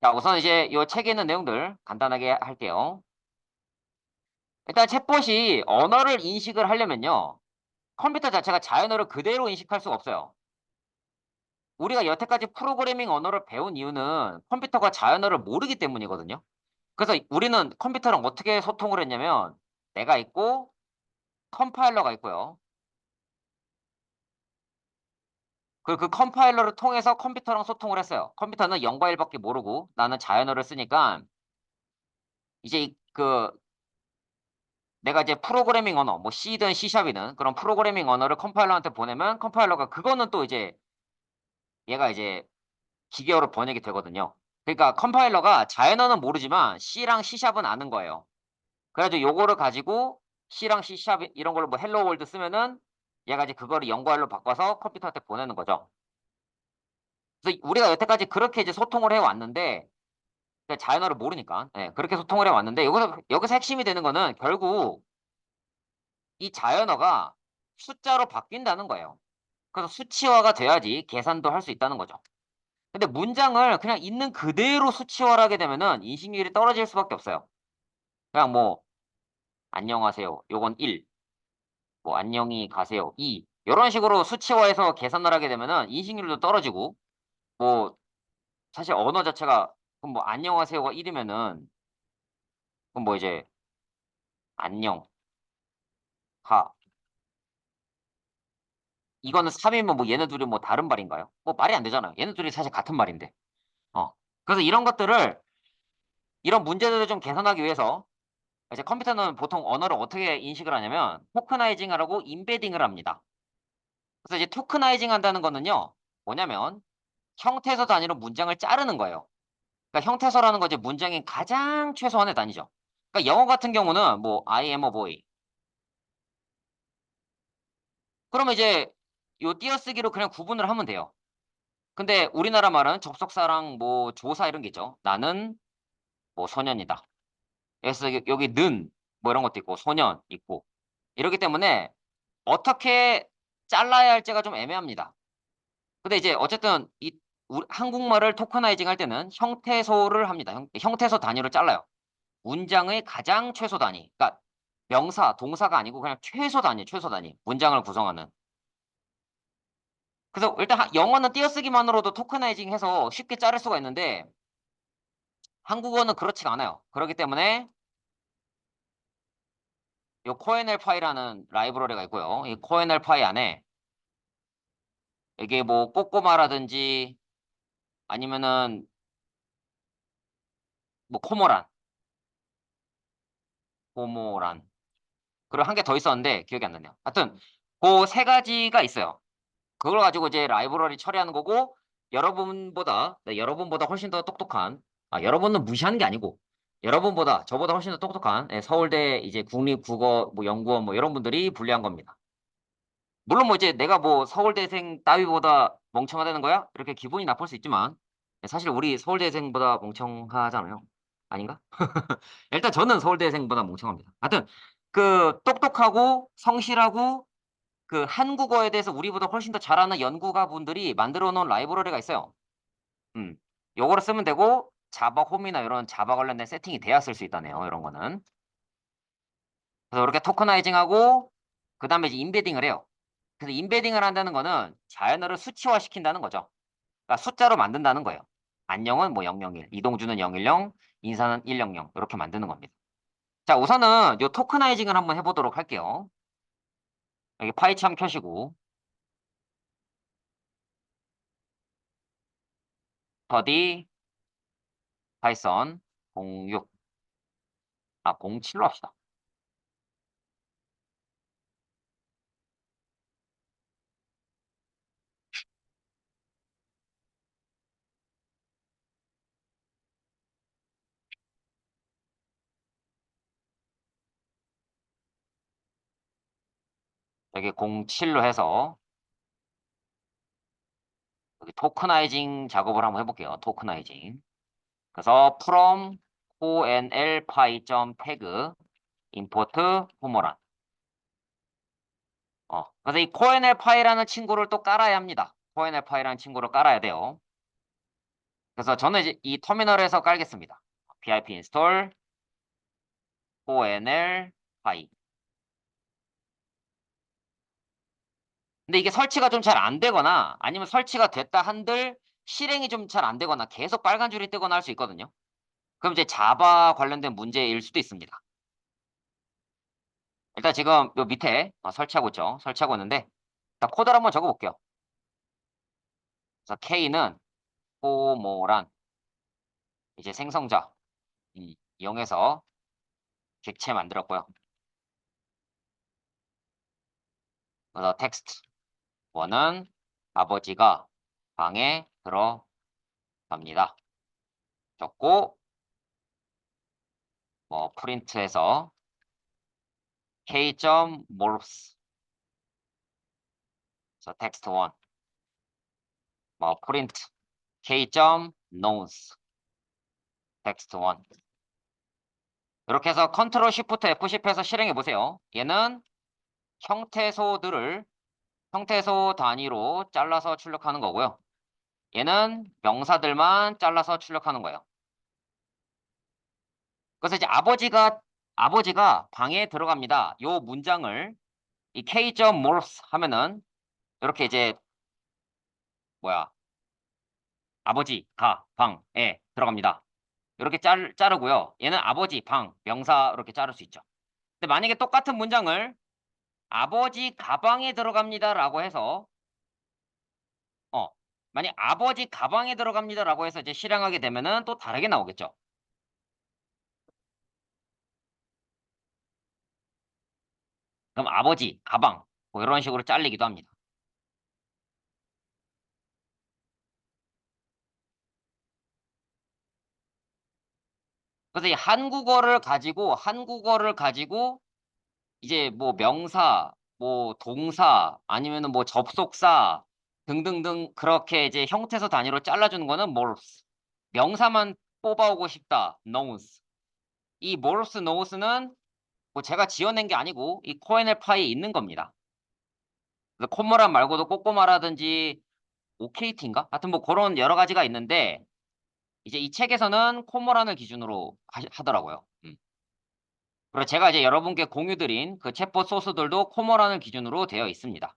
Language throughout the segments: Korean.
자, 우선 이제 이 책에 있는 내용들 간단하게 할게요. 일단 챗봇이 언어를 인식을 하려면요. 컴퓨터 자체가 자연어를 그대로 인식할 수가 없어요. 우리가 여태까지 프로그래밍 언어를 배운 이유는 컴퓨터가 자연어를 모르기 때문이거든요. 그래서 우리는 컴퓨터랑 어떻게 소통을 했냐면 내가 있고 컴파일러가 있고요. 그리고 그 컴파일러를 통해서 컴퓨터랑 소통을 했어요. 컴퓨터는 0과 1밖에 모르고 나는 자연어를 쓰니까 이제 내가 이제 프로그래밍 언어, 뭐 C든 C샵이든 그런 프로그래밍 언어를 컴파일러한테 보내면 컴파일러가 그거는 또 이제 얘가 이제 기계어로 번역이 되거든요. 그러니까 컴파일러가 자연어는 모르지만 C랑 C샵은 아는 거예요. 그래가지고 요거를 가지고 C랑 C샵 이런 걸로 뭐 헬로 월드 쓰면은 얘가 이제 그거를 영어로 바꿔서 컴퓨터한테 보내는 거죠. 그래서 우리가 여태까지 그렇게 이제 소통을 해왔는데 그러니까 자연어를 모르니까 그렇게 소통을 해왔는데 여기서 핵심이 되는 거는 결국 이 자연어가 숫자로 바뀐다는 거예요. 그래서 수치화가 돼야지 계산도 할 수 있다는 거죠. 근데 문장을 그냥 있는 그대로 수치화를 하게 되면은 인식률이 떨어질 수밖에 없어요. 그냥 뭐 안녕하세요. 요건 1, 뭐 안녕히 가세요. 2. 이런 식으로 수치화해서 계산을 하게 되면은 인식률도 떨어지고 뭐 사실 언어 자체가 그럼 뭐 안녕하세요가 1이면은 그럼 뭐 이제 안녕, 하 이거는 3이면 뭐 얘네 둘이 뭐 다른 말인가요? 뭐 말이 안 되잖아요. 얘네 둘이 사실 같은 말인데. 어. 그래서 이런 것들을 이런 문제들을 좀 개선하기 위해서 이제 컴퓨터는 보통 언어를 어떻게 인식을 하냐면 토크나이징을 하고 임베딩을 합니다. 그래서 이제 토크나이징 한다는 거는요. 뭐냐면 형태소 단위로 문장을 자르는 거예요. 그러니까 형태소라는 거 이제 문장의 가장 최소한의 단위죠. 그러니까 영어 같은 경우는 뭐 I am a boy. 그러면 이제 요 띄어쓰기로 그냥 구분을 하면 돼요. 근데 우리나라 말은 접속사랑 뭐 조사 이런 게 있죠. 나는 뭐 소년이다. 그래서 여기 는 뭐 이런 것도 있고 소년 있고 이렇기 때문에 어떻게 잘라야 할지가 좀 애매합니다. 근데 이제 어쨌든 한국말을 토커나이징 할 때는 형태소를 합니다. 형태소 단위로 잘라요. 문장의 가장 최소 단위. 그러니까 명사, 동사가 아니고 그냥 최소 단위, 최소 단위. 문장을 구성하는. 그래서 일단 영어는 띄어쓰기만으로도 토커나이징 해서 쉽게 자를 수가 있는데 한국어는 그렇지가 않아요. 그렇기 때문에 요 코엔엘파이라는 라이브러리가 있고요. 이 코엔엘파이 안에 이게 뭐 꼬꼬마라든지 아니면은 뭐 코모란 그리고 한 개 더 있었는데 기억이 안 나네요. 하여튼 그 세 가지가 있어요. 그걸 가지고 이제 라이브러리 처리하는 거고 여러분보다 훨씬 더 똑똑한 여러분은 무시하는 게 아니고 여러분보다 저보다 훨씬 더 똑똑한 서울대 이제 국립국어 뭐 연구원 뭐 이런 분들이 분리한 겁니다. 물론 뭐 이제 내가 뭐 서울대생 따위보다 멍청하다는 거야? 이렇게 기분이 나쁠 수 있지만 사실 우리 서울대생보다 멍청하잖아요. 아닌가? 일단 저는 서울대생보다 멍청합니다. 하여튼 그 똑똑하고 성실하고 그 한국어에 대해서 우리보다 훨씬 더 잘하는 연구가분들이 만들어 놓은 라이브러리가 있어요. 음. 요거를 쓰면 되고 자바 홈이나 이런 자바 관련된 세팅이 돼야 쓸 수 있다네요. 이런 거는. 그래서 이렇게 토커나이징하고 그다음에 이제 임베딩을 해요. 그래서 임베딩을 한다는 거는 자연어를 수치화시킨다는 거죠. 그러니까 숫자로 만든다는 거예요. 안녕은 뭐 001, 이동주는 010, 인사는 100 이렇게 만드는 겁니다. 자, 우선은 요 토크나이징을 한번 해보도록 할게요. 여기 파이참 켜시고 스터디 파이썬 06 07로 합시다. 여기 07로 해서 여기 토크나이징 작업을 한번 해볼게요. 토크나이징. 그래서 from conlpy.tag import 후모란. 그래서 이 conlpy라는 친구를 또 깔아야 합니다. conlpy라는 친구를 깔아야 돼요. 그래서 저는 이제 이 터미널에서 깔겠습니다. pip install onl pi. 근데 이게 설치가 좀 잘 안 되거나 아니면 설치가 됐다 한들 실행이 좀 잘 안 되거나 계속 빨간 줄이 뜨거나 할 수 있거든요. 그럼 이제 자바 관련된 문제일 수도 있습니다. 일단 지금 요 밑에 설치하고 있죠. 설치하고 있는데 일단 코드를 한번 적어볼게요. 그래서 K는 포모란 이제 생성자 이용해서 객체 만들었고요. 그래서 텍스트 원은 아버지가 방에 들어갑니다. 적고 뭐 프린트해서 k.morphs 그래서 텍스트 원 뭐 프린트 k.knowns 텍스트 원 이렇게 해서 컨트롤 쉬프트 F10 해서 실행해 보세요. 얘는 형태소들을 형태소 단위로 잘라서 출력하는 거고요. 얘는 명사들만 잘라서 출력하는 거예요. 그래서 이제 아버지가 방에 들어갑니다. 요 문장을 이 k.morphs 하면은 이렇게 이제 뭐야 아버지가 방에 들어갑니다. 이렇게 자르고요. 얘는 아버지 방 명사 이렇게 자를 수 있죠. 근데 만약에 똑같은 문장을 아버지 가방에 들어갑니다라고 해서 어 만약 아버지 가방에 들어갑니다라고 해서 이제 실행하게 되면은 또 다르게 나오겠죠. 그럼 아버지 가방 뭐 이런 식으로 잘리기도 합니다. 그래서 이 한국어를 가지고 이제 뭐 명사, 뭐 동사 아니면은 뭐 접속사 등등등 그렇게 이제 형태소 단위로 잘라주는 거는 morphs. 명사만 뽑아오고 싶다. nouns. 이 morphs, nouns는 뭐 제가 지어낸 게 아니고 이 코엔엘파이에 있는 겁니다. 그래서 콧모란 말고도 꼬꼬마라든지 OKT인가? 하여튼 뭐 그런 여러 가지가 있는데 이제 이 책에서는 콧모란을 기준으로 하더라고요. 그리고 제가 이제 여러분께 공유드린 그 챗봇 소스들도 코모란을 기준으로 되어 있습니다.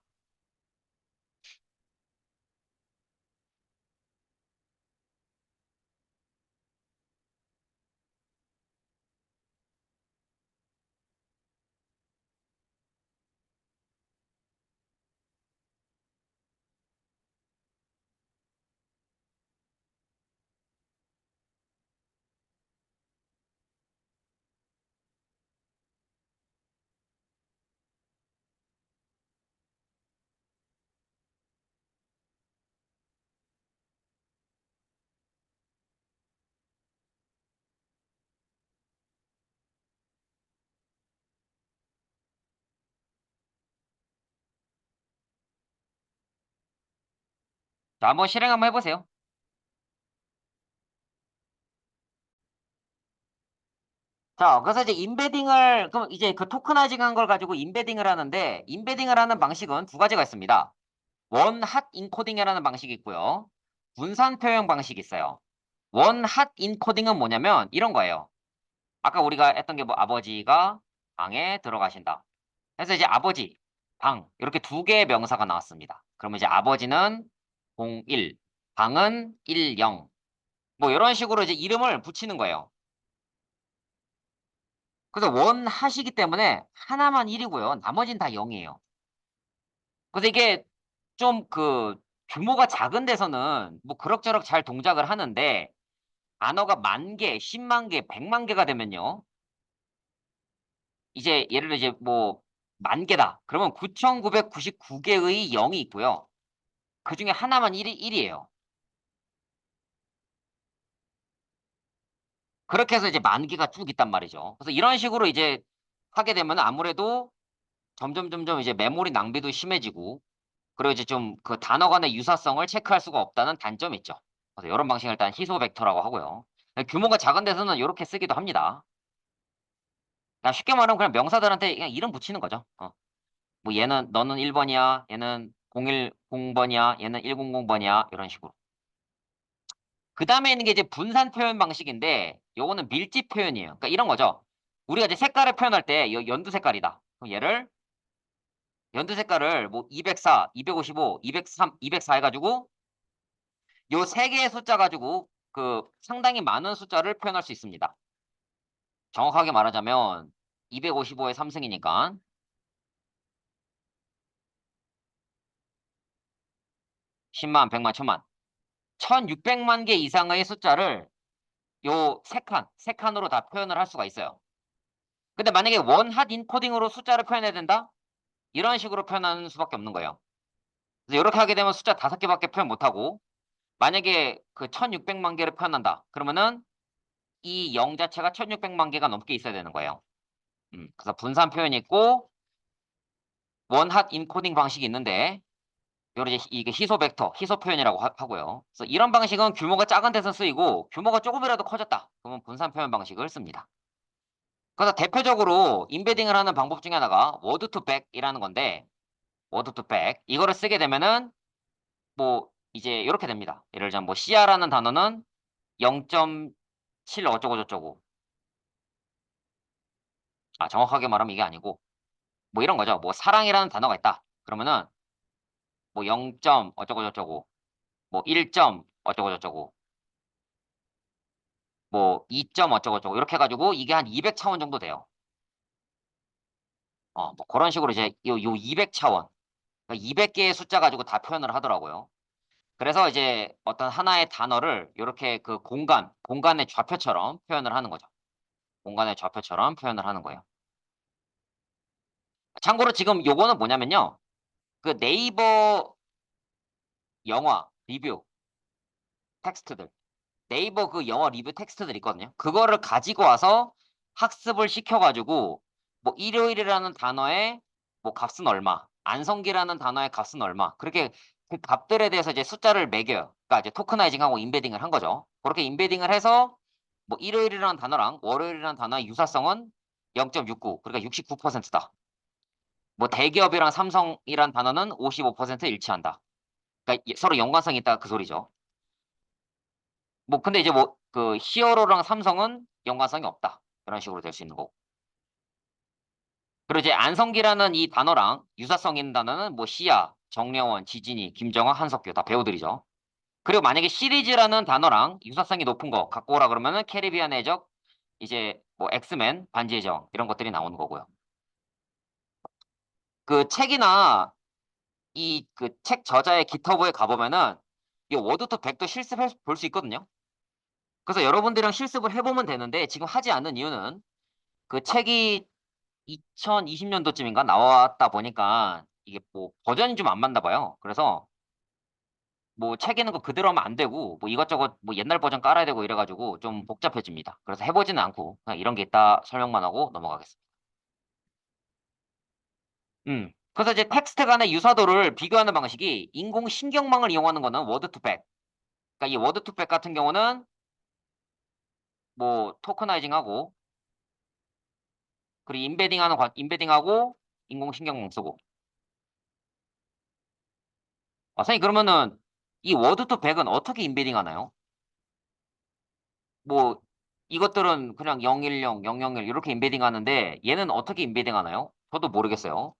자, 한번 실행 한번 해보세요. 자, 그래서 이제 그럼 이제 그 토크나이징 한 걸 가지고 인베딩을 하는데, 인베딩을 하는 방식은 두 가지가 있습니다. 원핫 인코딩이라는 방식이 있고요. 분산 표현 방식이 있어요. 원핫 인코딩은 뭐냐면 이런 거예요. 아까 우리가 했던 게 뭐 아버지가 방에 들어가신다. 그래서 이제 아버지, 방 이렇게 두 개의 명사가 나왔습니다. 그러면 이제 아버지는 01, 방은 10. 뭐 이런 식으로 이제 이름을 붙이는 거예요. 그래서 원하시기 때문에 하나만 1이고요. 나머지는 다 0이에요. 그래서 이게 좀 그 규모가 작은 데서는 뭐 그럭저럭 잘 동작을 하는데 단어가 10,000개, 100,000개, 1,000,000개가 되면요. 이제 예를 들어 이제 뭐 10,000개다. 그러면 9,999개의 0이 있고요. 그중에 하나만 1이에요. 그렇게 해서 이제 10,000개가 쭉 있단 말이죠. 그래서 이런 식으로 이제 하게 되면 아무래도 점점 이제 메모리 낭비도 심해지고 그리고 이제 좀 그 단어 간의 유사성을 체크할 수가 없다는 단점이 있죠. 그래서 이런 방식을 일단 희소 벡터라고 하고요. 규모가 작은 데서는 이렇게 쓰기도 합니다. 그냥 쉽게 말하면 그냥 명사들한테 그냥 이름 붙이는 거죠. 뭐 얘는 너는 1번이야, 얘는 010번이야, 얘는 100번이야 이런 식으로. 그 다음에 있는 게 이제 분산 표현 방식인데 요거는 밀집 표현이에요. 그러니까 이런 거죠. 우리가 이제 색깔을 표현할 때 연두 색깔이다. 그럼 얘를 연두 색깔을 뭐 204, 255, 203, 204 해가지고 요 세 개의 숫자 가지고 그 상당히 많은 숫자를 표현할 수 있습니다. 정확하게 말하자면 255의 3승이니까 10만, 100만, 1000만 1600만 개 이상의 숫자를 요 세 칸으로 다 표현을 할 수가 있어요. 근데 만약에 원핫 인코딩으로 숫자를 표현해야 된다? 이런 식으로 표현하는 수밖에 없는 거예요. 그래서 이렇게 하게 되면 숫자 5개밖에 표현 못하고 만약에 그 1600만 개를 표현한다. 그러면은 이 0 자체가 1600만 개가 넘게 있어야 되는 거예요. 그래서 분산 표현이 있고 원핫 인코딩 방식이 있는데 요런 이제 이게 희소 벡터, 희소 표현이라고 하고요. 그래서 이런 방식은 규모가 작은 데서 쓰이고 규모가 조금이라도 커졌다. 그러면 분산 표현 방식을 씁니다. 그래서 대표적으로 인베딩을 하는 방법 중에 하나가 워드 투 백이라는 건데 워드 투 백 이거를 쓰게 되면은 뭐 이제 이렇게 됩니다. 예를 들자면 뭐 CR라는 단어는 0.7 어쩌고 저쩌고 정확하게 말하면 이게 아니고 뭐 이런 거죠. 뭐 사랑이라는 단어가 있다. 그러면은 뭐 0. 어쩌고 저쩌고 뭐 1. 어쩌고 저쩌고 뭐 2. 어쩌고 저쩌고 이렇게 해가지고 이게 한 200차원 정도 돼요. 뭐 그런 식으로 이제 요 200차원, 그러니까 200개의 숫자 가지고 다 표현을 하더라고요. 그래서 이제 어떤 하나의 단어를 이렇게 그 공간의 좌표처럼 표현을 하는 거죠. 공간의 좌표처럼 표현을 하는 거예요. 참고로 지금 요거는 뭐냐면요. 그 네이버 영화 리뷰 텍스트들, 네이버 그 영화 리뷰 텍스트들 있거든요. 그거를 가지고 와서 학습을 시켜가지고 뭐 일요일이라는 단어의 뭐 값은 얼마, 안성기라는 단어의 값은 얼마, 그렇게 그 값들에 대해서 이제 숫자를 매겨요. 그러니까 이제 토크나이징하고 인베딩을 한 거죠. 그렇게 인베딩을 해서 뭐 일요일이라는 단어랑 월요일이라는 단어의 유사성은 0.69, 그러니까 69%다. 뭐 대기업이랑 삼성이란 단어는 55% 일치한다. 그러니까 서로 연관성이 있다 그 소리죠. 뭐 근데 이제 뭐 그 히어로랑 삼성은 연관성이 없다. 그런 식으로 될 수 있는 거고. 그리고 이제 안성기라는 이 단어랑 유사성 있는 단어는 뭐 시야, 정려원, 지진이, 김정화, 한석규 다 배우들이죠. 그리고 만약에 시리즈라는 단어랑 유사성이 높은 거 갖고 오라 그러면은 캐리비안 해적, 이제 뭐 엑스맨, 반지의 제왕 이런 것들이 나오는 거고요. 그 책이나 이 그 책 저자의 깃허브에 가보면은 이 워드 투 백도 실습해 볼 수 있거든요. 그래서 여러분들이랑 실습을 해보면 되는데 지금 하지 않는 이유는 그 책이 2020년도쯤인가 나왔다 보니까 이게 뭐 버전이 좀 안 맞나 봐요. 그래서 뭐 책 있는 거 그대로 하면 안 되고 뭐 이것저것 뭐 옛날 버전 깔아야 되고 이래가지고 좀 복잡해집니다. 그래서 해보지는 않고 그냥 이런 게 있다 설명만 하고 넘어가겠습니다. 그래서 이제 텍스트 간의 유사도를 비교하는 방식이 인공신경망을 이용하는 거는 워드2백. 그러니까 이 워드2백 같은 경우는 뭐 토커나이징하고 그리고 인베딩하고 인공신경망 쓰고. 선생님 그러면은 이 워드2백은 어떻게 인베딩 하나요? 뭐 이것들은 그냥 010, 001 이렇게 인베딩 하는데 얘는 어떻게 인베딩 하나요? 저도 모르겠어요.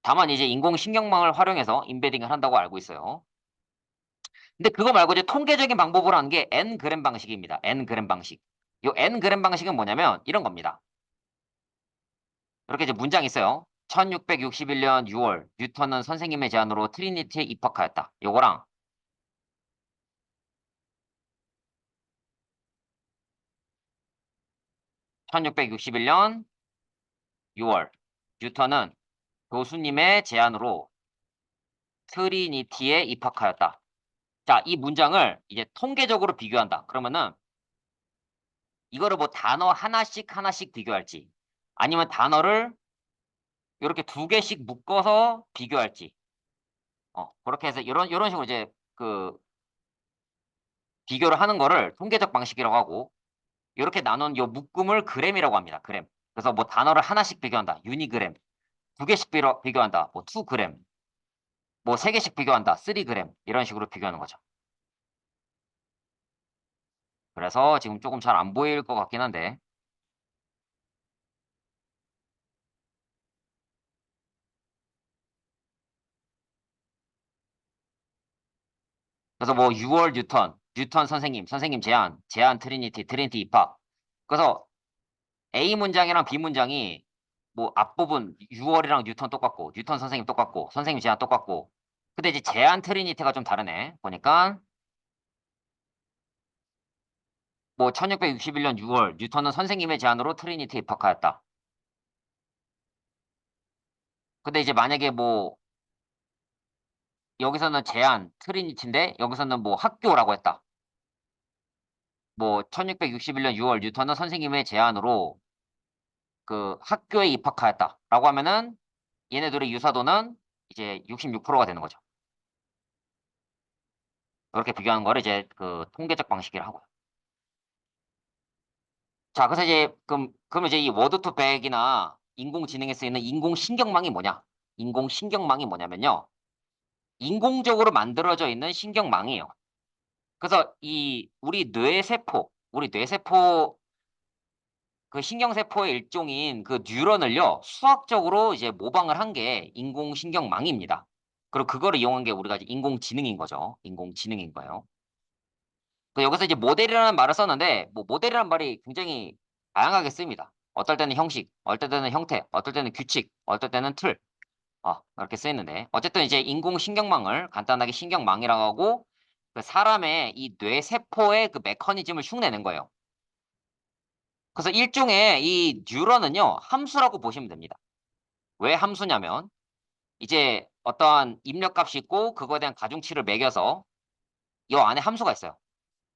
다만 이제 인공신경망을 활용해서 인베딩을 한다고 알고 있어요. 근데 그거 말고 이제 통계적인 방법으로 하는 게 N그램 방식입니다. N그램 방식. 요 N그램 방식은 뭐냐면 이런 겁니다. 이렇게 이제 문장이 있어요. 1661년 6월 뉴턴은 선생님의 제안으로 트리니티에 입학하였다. 요거랑 1661년 6월 뉴턴은 교수님의 제안으로 트리니티에 입학하였다. 자, 이 문장을 이제 통계적으로 비교한다. 그러면은 이거를 뭐 단어 하나씩 하나씩 비교할지 아니면 단어를 이렇게 두 개씩 묶어서 비교할지 그렇게 해서 이런 식으로 이제 그 비교를 하는 거를 통계적 방식이라고 하고 이렇게 나눈 요 묶음을 그램이라고 합니다. 그램. 그래서 뭐 단어를 하나씩 비교한다. 유니그램. 두 개씩 비교한다. 뭐 2그램. 뭐 세 개씩 비교한다. 3그램. 이런 식으로 비교하는 거죠. 그래서 지금 조금 잘 안 보일 것 같긴 한데. 그래서 뭐 6월 뉴턴 선생님 제안 트리니티 입학. 그래서 A 문장이랑 B 문장이 뭐 앞부분 6월이랑 뉴턴 똑같고, 뉴턴 선생님 똑같고, 선생님 제안 똑같고. 근데 이제 제안 트리니티가 좀 다르네. 보니까 뭐 1661년 6월 뉴턴은 선생님의 제안으로 트리니티 입학하였다. 근데 이제 만약에 뭐 여기서는 제안 트리니티인데 여기서는 뭐 학교라고 했다. 뭐 1661년 6월 뉴턴은 선생님의 제안으로 그 학교에 입학하였다라고 하면은 얘네들의 유사도는 이제 66%가 되는 거죠. 그렇게 비교하는 거를 이제 그 통계적 방식이라 하고요. 자, 그래서 이제 그럼 이제 이 워드 투 백이나 인공지능에 쓰이는 인공신경망이 뭐냐? 인공신경망이 뭐냐면요. 인공적으로 만들어져 있는 신경망이에요. 그래서 이 우리 뇌세포 그 신경세포의 일종인 그 뉴런을요, 수학적으로 이제 모방을 한 게 인공신경망입니다. 그리고 그거를 이용한 게 우리가 이제 인공지능인 거죠. 인공지능인 거예요. 그 여기서 이제 모델이라는 말을 썼는데, 뭐 모델이라는 말이 굉장히 다양하게 쓰입니다. 어떨 때는 형식, 어떨 때는 형태, 어떨 때는 규칙, 어떨 때는 틀, 그렇게 쓰이는데, 어쨌든 이제 인공신경망을 간단하게 신경망이라고 하고, 그 사람의 이 뇌세포의 그 메커니즘을 흉내낸 거예요. 그래서 일종의 이 뉴런은요, 함수라고 보시면 됩니다. 왜 함수냐면, 이제 어떠한 입력값이 있고, 그거에 대한 가중치를 매겨서 이 안에 함수가 있어요.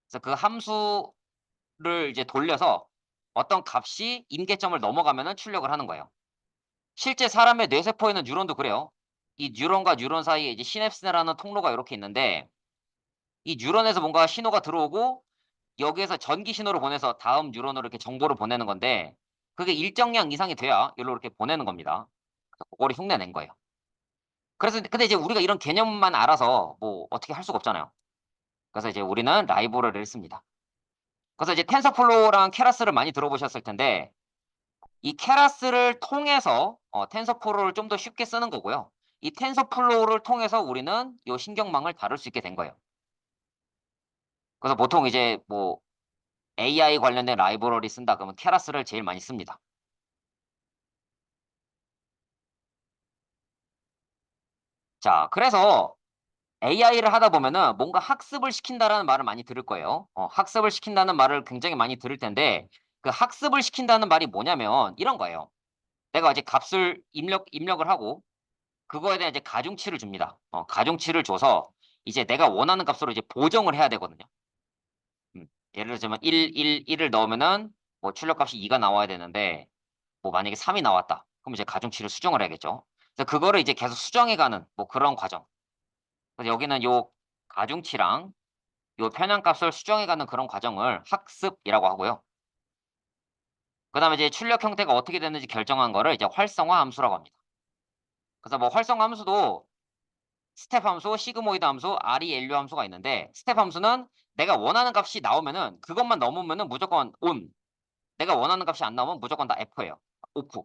그래서 그 함수를 이제 돌려서 어떤 값이 임계점을 넘어가면은 출력을 하는 거예요. 실제 사람의 뇌세포에는 뉴런도 그래요. 이 뉴런과 뉴런 사이에 이제 시냅스라는 통로가 이렇게 있는데, 이 뉴런에서 뭔가 신호가 들어오고, 여기에서 전기 신호를 보내서 다음 뉴런으로 이렇게 정보를 보내는 건데, 그게 일정량 이상이 돼야 여기로 이렇게 보내는 겁니다. 그래서 그거를 흉내낸 거예요. 그래서 근데 이제 우리가 이런 개념만 알아서 뭐 어떻게 할 수가 없잖아요. 그래서 이제 우리는 라이브러리를 씁니다. 그래서 이제 텐서플로우랑 케라스를 많이 들어보셨을 텐데, 이 케라스를 통해서 텐서플로우를 좀 더 쉽게 쓰는 거고요. 이 텐서플로우를 통해서 우리는 이 신경망을 다룰 수 있게 된 거예요. 그래서 보통 이제 뭐 AI 관련된 라이브러리 쓴다 그러면 케라스를 제일 많이 씁니다. 자, 그래서 AI를 하다 보면은 뭔가 학습을 시킨다라는 말을 많이 들을 거예요. 학습을 시킨다는 말을 굉장히 많이 들을 텐데, 그 학습을 시킨다는 말이 뭐냐면 이런 거예요. 내가 이제 값을 입력을 하고 그거에 대한 이제 가중치를 줍니다. 가중치를 줘서 이제 내가 원하는 값으로 이제 보정을 해야 되거든요. 예를 들자면 1을 넣으면은 뭐 출력값이 2가 나와야 되는데, 뭐 만약에 3이 나왔다. 그럼 이제 가중치를 수정을 해야겠죠. 그래서 그거를 이제 계속 수정해가는 뭐 그런 과정. 그래서 여기는 요 가중치랑 요 편향값을 수정해가는 그런 과정을 학습이라고 하고요. 그다음에 이제 출력 형태가 어떻게 되는지 결정한 거를 이제 활성화 함수라고 합니다. 그래서 뭐 활성화 함수도 스텝 함수, 시그모이드 함수, RELU 함수가 있는데, 스텝 함수는 내가 원하는 값이 나오면은 그것만 넘으면은 무조건 ON. 내가 원하는 값이 안 나오면 무조건 다 F예요. 오프.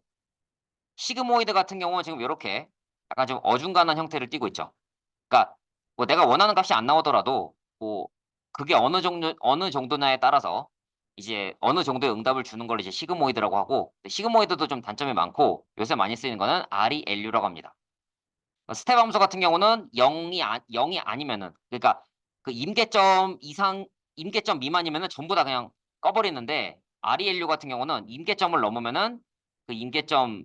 시그모이드 같은 경우는 지금 이렇게 약간 좀 어중간한 형태를 띠고 있죠. 그러니까 뭐 내가 원하는 값이 안 나오더라도 뭐 그게 어느 정도냐에 따라서 이제 어느 정도의 응답을 주는 걸 이제 시그모이드라고 하고, 시그모이드도 좀 단점이 많고 요새 많이 쓰이는 거는 RELU라고 합니다. 스텝 함수 같은 경우는 0이 아니면은, 그러니까 그 임계점 미만이면은 전부 다 그냥 꺼버리는데, RELU 같은 경우는 임계점을 넘으면은 그 임계점,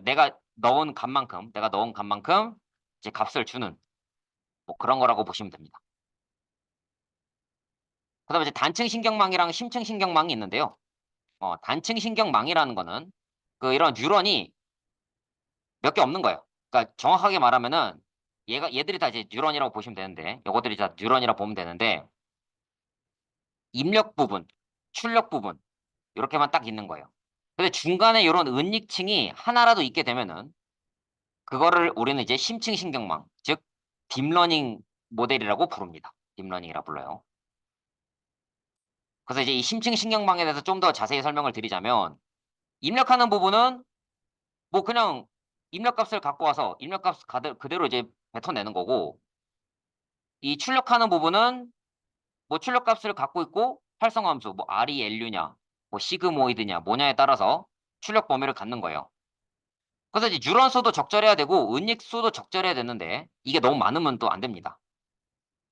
내가 넣은 값만큼 이제 값을 주는 뭐 그런 거라고 보시면 됩니다. 그다음에 이제 단층 신경망이랑 심층 신경망이 있는데요. 단층 신경망이라는 거는 그 이런 뉴런이 몇 개 없는 거예요. 그러니까 정확하게 말하면은 얘들이 다 이제 뉴런이라고 보시면 되는데, 요것들이 다 뉴런이라고 보면 되는데, 입력 부분, 출력 부분 이렇게만 딱 있는 거예요. 근데 중간에 이런 은닉층이 하나라도 있게 되면은 그거를 우리는 이제 심층 신경망, 즉 딥러닝 모델이라고 부릅니다. 딥러닝이라 불러요. 그래서 이제 이 심층 신경망에 대해서 좀 더 자세히 설명을 드리자면 입력하는 부분은 뭐 그냥 입력값을 갖고 와서 입력값 그대로 이제 뱉어내는 거고 이 출력하는 부분은 뭐 출력값을 갖고 있고 활성함수 뭐 R이 LU냐 뭐 시그모이드냐 뭐냐에 따라서 출력 범위를 갖는 거예요. 그래서 이제 뉴런 수도 적절해야 되고 은닉 수도 적절해야 되는데 이게 너무 많으면 또 안 됩니다.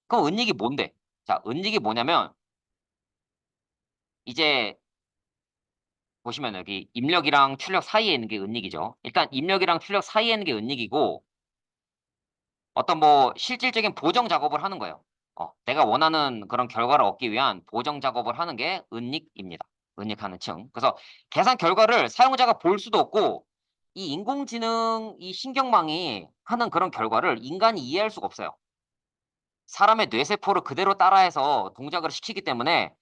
그럼 은닉이 뭔데? 자, 은닉이 뭐냐면 이제 보시면 여기 입력이랑 출력 사이에 있는 게 은닉이죠. 일단 입력이랑 출력 사이에 있는 게 은닉이고 어떤 뭐 실질적인 보정 작업을 하는 거예요. 내가 원하는 그런 결과를 얻기 위한 보정 작업을 하는 게 은닉입니다. 은닉하는 층. 그래서 계산 결과를 사용자가 볼 수도 없고 이 인공지능 이 신경망이 하는 그런 결과를 인간이 이해할 수가 없어요. 사람의 뇌세포를 그대로 따라해서 동작을 시키기 때문에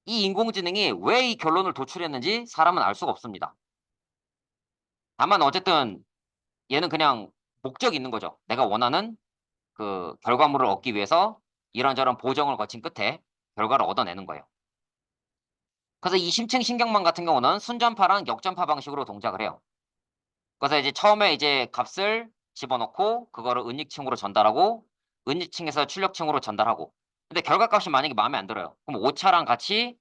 이 인공지능이 왜 이 결론을 도출했는지 사람은 알 수가 없습니다. 다만 어쨌든 얘는 그냥 목적이 있는 거죠. 내가 원하는 그 결과물을 얻기 위해서 이런저런 보정을 거친 끝에 결과를 얻어내는 거예요. 그래서 이 심층 신경망 같은 경우는 순전파랑 역전파 방식으로 동작을 해요. 그래서 이제 처음에 이제 값을 집어넣고 그거를 은닉층으로 전달하고 은닉층에서 출력층으로 전달하고 근데 결과값이 만약에 마음에 안 들어요. 그럼 오차랑 같이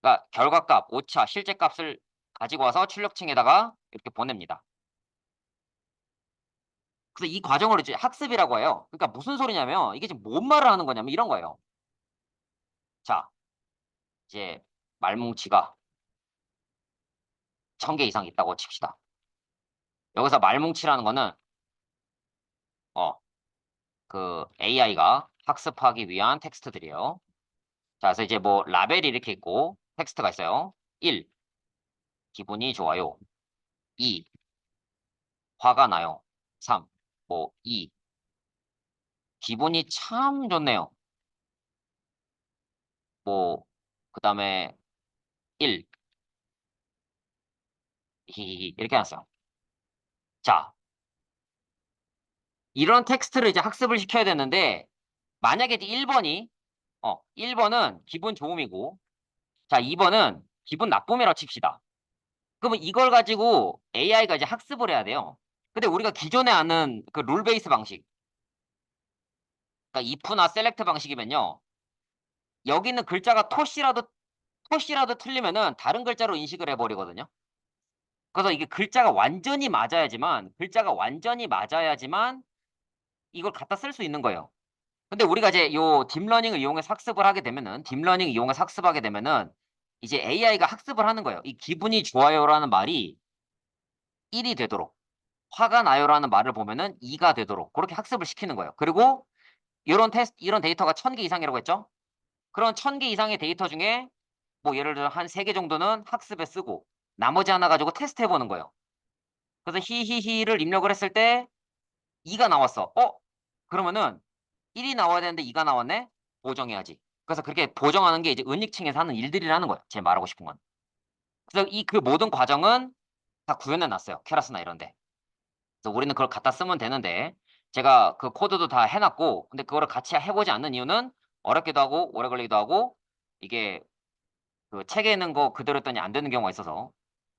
그러니까 결과값, 오차, 실제값을 가지고 와서 출력층에다가 이렇게 보냅니다. 그래서 이 과정을 이제 학습이라고 해요. 그러니까 무슨 소리냐면 이게 지금 뭔 말을 하는 거냐면 이런 거예요. 자, 이제 말뭉치가 1000개 이상 있다고 칩시다. 여기서 말뭉치라는 거는 어, 그 AI가 학습하기 위한 텍스트들이에요. 자, 그래서 이제 뭐 라벨이 이렇게 있고 텍스트가 있어요. 1. 기분이 좋아요. 2. 화가 나요. 3. 뭐 2. 기분이 참 좋네요. 뭐 그다음에 1. 히히히 이렇게 해놨어요. 자, 이런 텍스트를 이제 학습을 시켜야 되는데 만약에 1번은 기분 좋음이고 자, 2번은 기분 나쁨이라고 칩시다. 그러면 이걸 가지고 AI가 이제 학습을 해야 돼요. 근데 우리가 기존에 아는 그 룰 베이스 방식, 그러니까 if나 select 방식이면요. 여기 있는 글자가 토시라도 틀리면은 다른 글자로 인식을 해버리거든요. 그래서 이게 글자가 완전히 맞아야지만 이걸 갖다 쓸 수 있는 거예요. 근데 우리가 이제 요 딥러닝을 이용해서 학습하게 되면은 이제 AI가 학습을 하는 거예요. 이 기분이 좋아요라는 말이 1이 되도록 화가 나요라는 말을 보면은 2가 되도록 그렇게 학습을 시키는 거예요. 그리고 이런 데이터가 1000개 이상이라고 했죠? 그런 1000개 이상의 데이터 중에 뭐 예를 들어 한 3개 정도는 학습에 쓰고 나머지 하나 가지고 테스트해 보는 거예요. 그래서 히히히를 입력을 했을 때 2가 나왔어. 그러면은 1이 나와야 되는데 2가 나왔네? 보정해야지. 그래서 그렇게 보정하는 게 이제 은닉층에서 하는 일들이라는 거예요. 제 말하고 싶은 건. 그래서 그 모든 과정은 다 구현해 놨어요. 케라스나 이런 데. 그래서 우리는 그걸 갖다 쓰면 되는데 제가 그 코드도 다 해놨고 근데 그거를 같이 해보지 않는 이유는 어렵기도 하고 오래 걸리기도 하고 이게 그 책에 있는 거 그대로 했더니 안 되는 경우가 있어서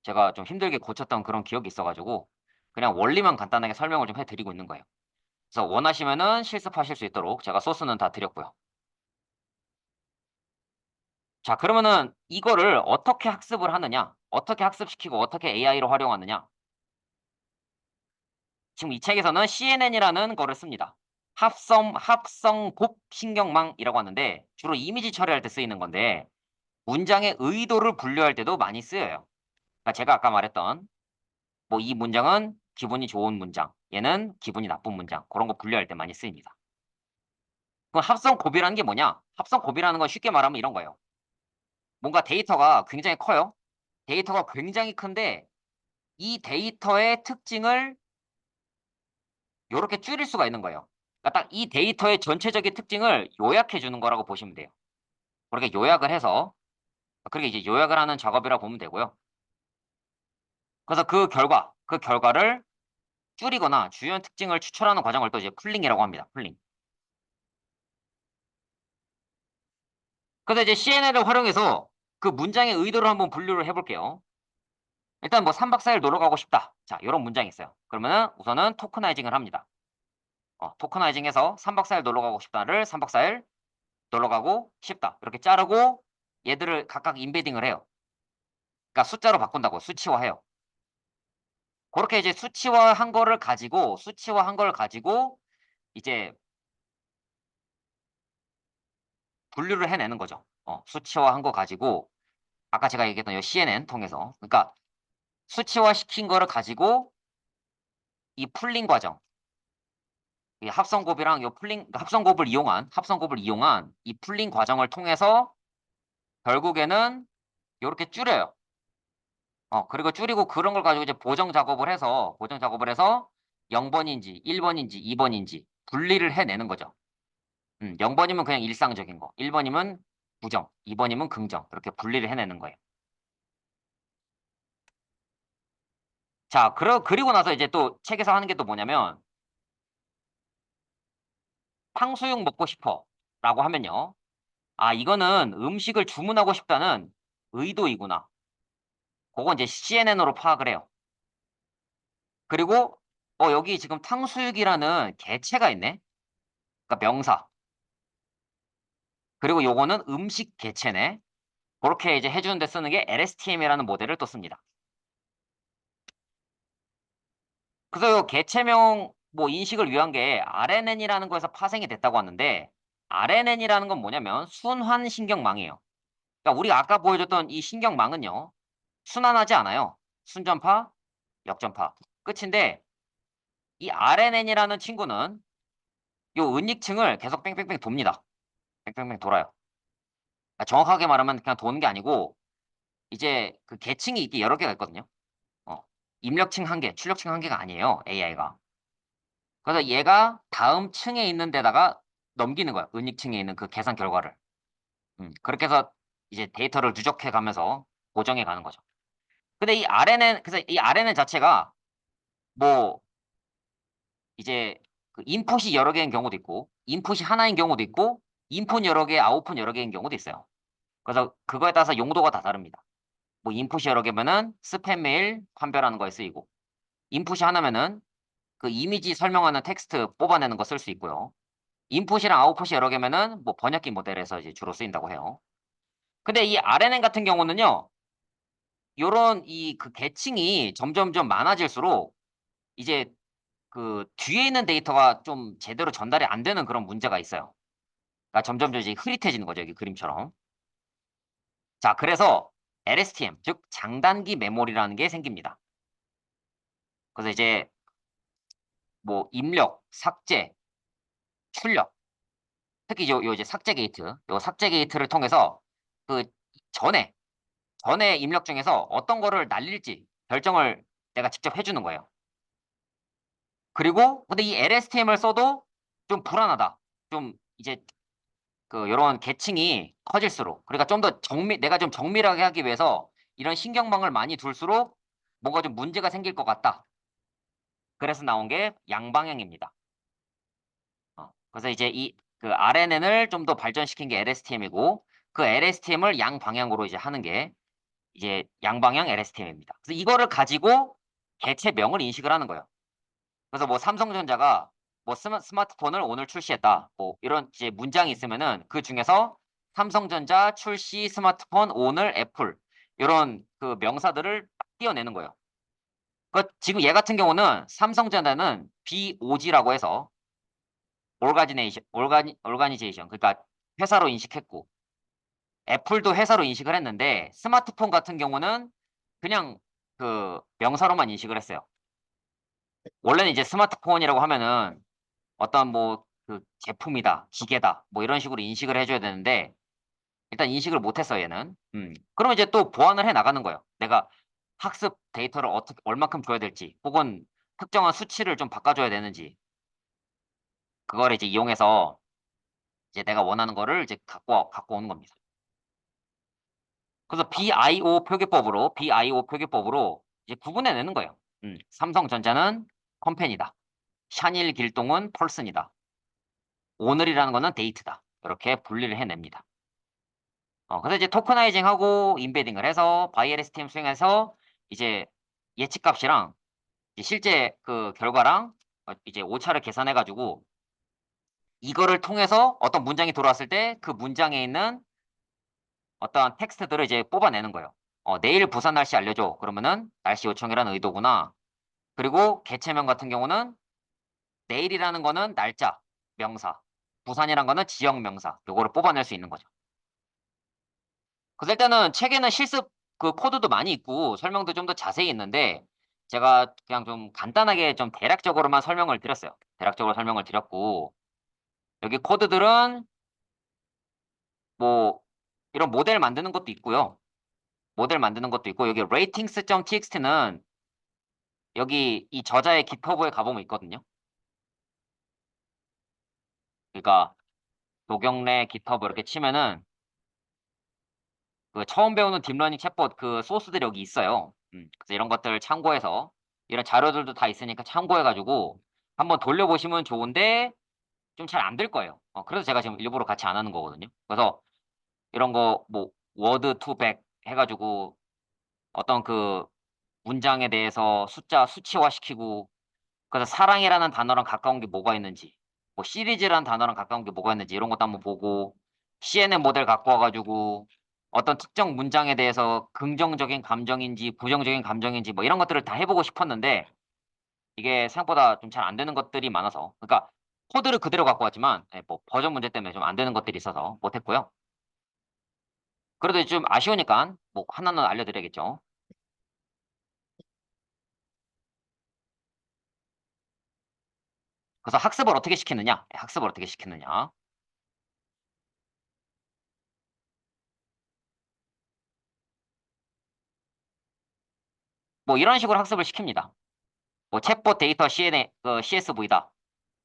제가 좀 힘들게 고쳤던 그런 기억이 있어가지고 그냥 원리만 간단하게 설명을 좀 해드리고 있는 거예요. 그래서 원하시면은 실습하실 수 있도록 제가 소스는 다 드렸고요. 자, 그러면은 이거를 어떻게 학습을 하느냐? 어떻게 학습시키고 어떻게 AI로 활용하느냐? 지금 이 책에서는 CNN이라는 거를 씁니다. 합성 곱 신경망이라고 하는데 주로 이미지 처리할 때 쓰이는 건데 문장의 의도를 분류할 때도 많이 쓰여요. 그러니까 제가 아까 말했던 뭐 이 문장은 기분이 좋은 문장, 얘는 기분이 나쁜 문장 그런 거 분류할 때 많이 쓰입니다. 그럼 합성 곱이라는 게 뭐냐? 합성 곱이라는 건 쉽게 말하면 이런 거예요. 뭔가 데이터가 굉장히 커요. 데이터가 굉장히 큰데 이 데이터의 특징을 이렇게 줄일 수가 있는 거예요. 그러니까 딱 이 데이터의 전체적인 특징을 요약해 주는 거라고 보시면 돼요. 그렇게 요약을 해서 그렇게 이제 요약을 하는 작업이라고 보면 되고요. 그래서 그 결과를 줄이거나 주요 특징을 추출하는 과정을 또 이제 풀링이라고 합니다. 풀링. 그래서 이제 CNN을 활용해서 그 문장의 의도를 한번 분류를 해볼게요. 일단 뭐 3박 4일 놀러 가고 싶다. 자, 이런 문장이 있어요. 그러면은 우선은 토크나이징을 합니다. 토크나이징해서 3박 4일 놀러 가고 싶다를 3박 4일 놀러 가고 싶다. 이렇게 자르고 얘들을 각각 인베딩을 해요. 그러니까 숫자로 바꾼다고 수치화해요. 그렇게 이제 수치화한 거를 가지고 이제 분류를 해내는 거죠. 수치화한 거 가지고 아까 제가 얘기했던 이 CNN 통해서 그러니까 수치화시킨 거를 가지고 이 풀링 과정, 이 합성곱이랑 요 풀링 합성곱을 이용한 이 풀링 과정을 통해서 결국에는 요렇게 줄여요. 그리고 줄이고 그런 걸 가지고 이제 보정 작업을 해서 0번인지 1번인지 2번인지 분리를 해내는 거죠. 0번이면 그냥 일상적인 거, 1번이면 부정, 2번이면 긍정 이렇게 분리를 해내는 거예요. 자, 그리고 나서 이제 또 책에서 하는 게 또 뭐냐면 탕수육 먹고 싶어 라고 하면요. 아, 이거는 음식을 주문하고 싶다는 의도이구나. 그건 이제 CNN으로 파악을 해요. 그리고 여기 지금 탕수육이라는 개체가 있네. 그러니까 명사. 그리고 요거는 음식 개체네. 그렇게 이제 해주는데 쓰는 게 LSTM이라는 모델을 또 씁니다. 그래서 요 개체명 뭐 인식을 위한 게 RNN이라는 거에서 파생이 됐다고 하는데 RNN이라는 건 뭐냐면 순환 신경망이에요. 그러니까 우리가 아까 보여줬던 이 신경망은요. 순환하지 않아요. 순전파, 역전파. 끝인데 이 RNN이라는 친구는 요 은익층을 계속 뺑뺑뺑 돕니다. 뺑뺑뺑 돌아요. 그러니까 정확하게 말하면 그냥 도는 게 아니고 이제 그 계층이 이게 여러 개가 있거든요. 어, 입력층 한 개, 출력층 한 개가 아니에요. AI가. 그래서 얘가 다음 층에 있는 데다가 넘기는 거야. 은익층에 있는 그 계산 결과를. 그렇게 해서 이제 데이터를 누적해 가면서 고정해 가는 거죠. 근데 그래서 이 RNN 자체가 뭐 이제 그 인풋이 여러 개인 경우도 있고, 인풋이 하나인 경우도 있고, 인풋 여러 개, 아웃풋 여러 개인 경우도 있어요. 그래서 그거에 따라서 용도가 다 다릅니다. 뭐 인풋이 여러 개면은 스팸 메일 판별하는 거에 쓰이고, 인풋이 하나면은 그 이미지 설명하는 텍스트 뽑아내는 거 쓸 수 있고요. 인풋이랑 아웃풋이 여러 개면은 뭐 번역기 모델에서 이제 주로 쓰인다고 해요. 근데 이 RNN 같은 경우는요, 요런 이 그 계층이 점점점 많아질수록 이제 그 뒤에 있는 데이터가 좀 제대로 전달이 안 되는 그런 문제가 있어요. 그러니까 점점점 이제 흐릿해지는 거죠, 여기 그림처럼. 자, 그래서 LSTM, 즉 장단기 메모리라는 게 생깁니다. 그래서 이제 뭐 입력, 삭제, 출력, 특히 요 이제 삭제 게이트, 요 삭제 게이트를 통해서 그 전에 입력 중에서 어떤 거를 날릴지 결정을 내가 직접 해주는 거예요. 그리고 근데 이 LSTM을 써도 좀 불안하다. 좀 이제 그 요런 계층이 커질수록 그러니까 좀 더 내가 좀 정밀하게 하기 위해서 이런 신경망을 많이 둘수록 뭔가 좀 문제가 생길 것 같다. 그래서 나온 게 양방향입니다. 그래서 이제 이 그 RNN을 좀 더 발전시킨 게 LSTM이고 그 LSTM을 양방향으로 이제 하는 게 이제 양방향 LSTM입니다. 그래서 이거를 가지고 개체명을 인식을 하는 거예요. 그래서 뭐 삼성전자가 뭐 스마트폰을 오늘 출시했다. 뭐 이런 이제 문장이 있으면은 그 중에서 삼성전자 출시 스마트폰 오늘 애플 이런 그 명사들을 딱 띄어내는 거예요. 그 지금 얘 같은 경우는 삼성전자는 BOG라고 해서 오르가니제이션 그러니까 회사로 인식했고 애플도 회사로 인식을 했는데 스마트폰 같은 경우는 그냥 그 명사로만 인식을 했어요. 원래는 이제 스마트폰이라고 하면은 어떤 뭐 그 제품이다, 기계다, 뭐 이런 식으로 인식을 해줘야 되는데 일단 인식을 못했어 얘는. 그러면 이제 또 보완을 해 나가는 거예요. 내가 학습 데이터를 어떻게 얼마큼 줘야 될지, 혹은 특정한 수치를 좀 바꿔줘야 되는지 그걸 이제 이용해서 이제 내가 원하는 거를 이제 갖고 오는 겁니다. 그래서 BIO 표기법으로 이제 구분해내는 거예요. 삼성전자는 컴팬이다. 샤닐 길동은 펄슨이다. 오늘이라는 거는 데이트다. 이렇게 분리를 해냅니다. 그래서 이제 토커나이징하고 인베딩을 해서 바이에르스팀 수행해서 이제 예측값이랑 이제 실제 그 결과랑 이제 오차를 계산해가지고 이거를 통해서 어떤 문장이 들어왔을 때 그 문장에 있는 어떤 텍스트들을 이제 뽑아내는 거예요. 내일 부산 날씨 알려줘. 그러면은 날씨 요청이라는 의도구나. 그리고 개체명 같은 경우는 내일이라는 거는 날짜, 명사. 부산이란 거는 지역 명사. 요거를 뽑아낼 수 있는 거죠. 그래서 일단은 책에는 실습 그 코드도 많이 있고 설명도 좀 더 자세히 있는데 제가 그냥 좀 간단하게 좀 대략적으로만 설명을 드렸어요. 대략적으로 설명을 드렸고 여기 코드들은 뭐 이런 모델 만드는 것도 있고요. 모델 만드는 것도 있고 여기 ratings.txt는 여기 이 저자의 깃허브에 가보면 있거든요. 그러니까 노경래 깃허브 이렇게 치면은 그 처음 배우는 딥러닝 챗봇 그 소스들이 여기 있어요. 그래서 이런 것들 참고해서 이런 자료들도 다 있으니까 참고해가지고 한번 돌려보시면 좋은데 좀 잘 안 될 거예요. 그래서 제가 지금 일부러 같이 안 하는 거거든요. 그래서 이런 거 뭐 워드 투백 해가지고 어떤 그 문장에 대해서 수치화시키고 그래서 사랑이라는 단어랑 가까운 게 뭐가 있는지 뭐 시리즈라는 단어랑 가까운 게 뭐가 있는지 이런 것도 한번 보고 CNN 모델 갖고 와가지고 어떤 특정 문장에 대해서 긍정적인 감정인지 부정적인 감정인지 뭐 이런 것들을 다 해보고 싶었는데 이게 생각보다 좀 잘 안 되는 것들이 많아서 그러니까 코드를 그대로 갖고 왔지만 뭐 버전 문제 때문에 좀 안 되는 것들이 있어서 못했고요. 그래도 좀 아쉬우니까 뭐 하나는 알려드려야겠죠. 그래서 학습을 어떻게 시키느냐? 학습을 어떻게 시키느냐? 뭐 이런 식으로 학습을 시킵니다. 뭐 챗봇 데이터 CSV다.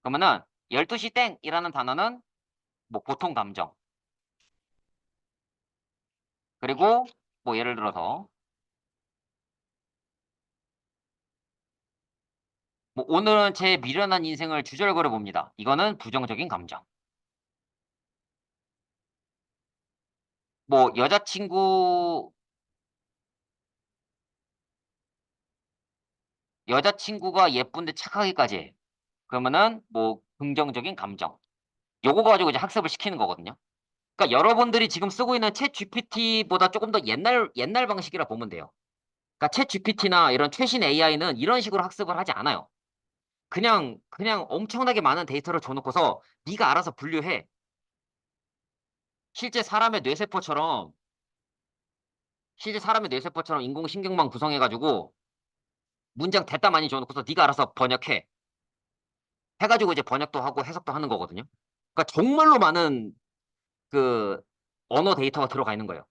그러면은 12시 땡이라는 단어는 뭐 보통 감정. 그리고 뭐 예를 들어서 뭐 오늘은 제 미련한 인생을 주절거려 봅니다. 이거는 부정적인 감정. 뭐 여자친구가 예쁜데 착하기까지 해. 그러면은 뭐 긍정적인 감정. 요거 가지고 이제 학습을 시키는 거거든요. 그러니까 여러분들이 지금 쓰고 있는 챗 GPT보다 조금 더 옛날 방식이라 보면 돼요. 그러니까 챗 GPT나 이런 최신 AI는 이런 식으로 학습을 하지 않아요. 그냥 엄청나게 많은 데이터를 줘놓고서 네가 알아서 분류해. 실제 사람의 뇌세포처럼 실제 사람의 뇌세포처럼 인공신경망 구성해가지고 문장 대따 많이 줘놓고서 네가 알아서 번역해. 해가지고 이제 번역도 하고 해석도 하는 거거든요. 그러니까 정말로 많은 그 언어 데이터가 들어가 있는 거예요.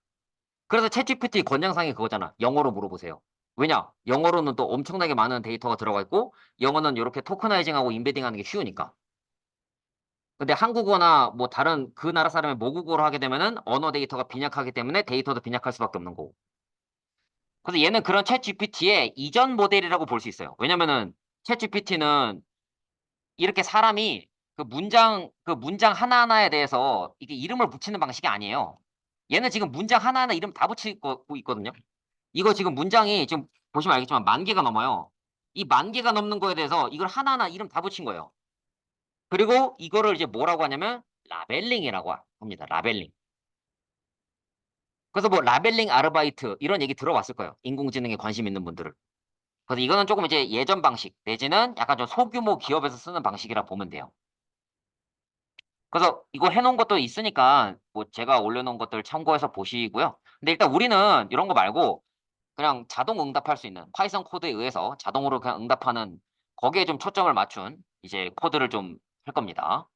그래서 챗GPT 권장사항이 그거잖아. 영어로 물어보세요. 왜냐? 영어로는 또 엄청나게 많은 데이터가 들어가 있고 영어는 이렇게 토커나이징하고 인베딩하는 게 쉬우니까. 근데 한국어나 뭐 다른 그 나라 사람의 모국어로 하게 되면은 언어 데이터가 빈약하기 때문에 데이터도 빈약할 수밖에 없는 거고. 그래서 얘는 그런 챗 GPT의 이전 모델이라고 볼 수 있어요. 왜냐면은 챗 GPT는 이렇게 사람이 그 문장 하나하나에 대해서 이게 이름을 붙이는 방식이 아니에요. 얘는 지금 문장 하나하나 이름 다 붙이고 있거든요. 이거 지금 문장이 지금 보시면 알겠지만 10,000개가 넘어요. 이 10,000개가 넘는 거에 대해서 이걸 하나하나 이름 다 붙인 거예요. 그리고 이거를 이제 뭐라고 하냐면 라벨링이라고 합니다. 라벨링. 그래서 뭐 라벨링 아르바이트 이런 얘기 들어봤을 거예요. 인공지능에 관심 있는 분들을. 그래서 이거는 조금 이제 예전 방식 내지는 약간 좀 소규모 기업에서 쓰는 방식이라 보면 돼요. 그래서 이거 해놓은 것도 있으니까 뭐 제가 올려놓은 것들 참고해서 보시고요. 근데 일단 우리는 이런 거 말고 그냥 자동 응답할 수 있는 파이썬 코드에 의해서 자동으로 그냥 응답하는 거기에 좀 초점을 맞춘 이제 코드를 좀 할 겁니다.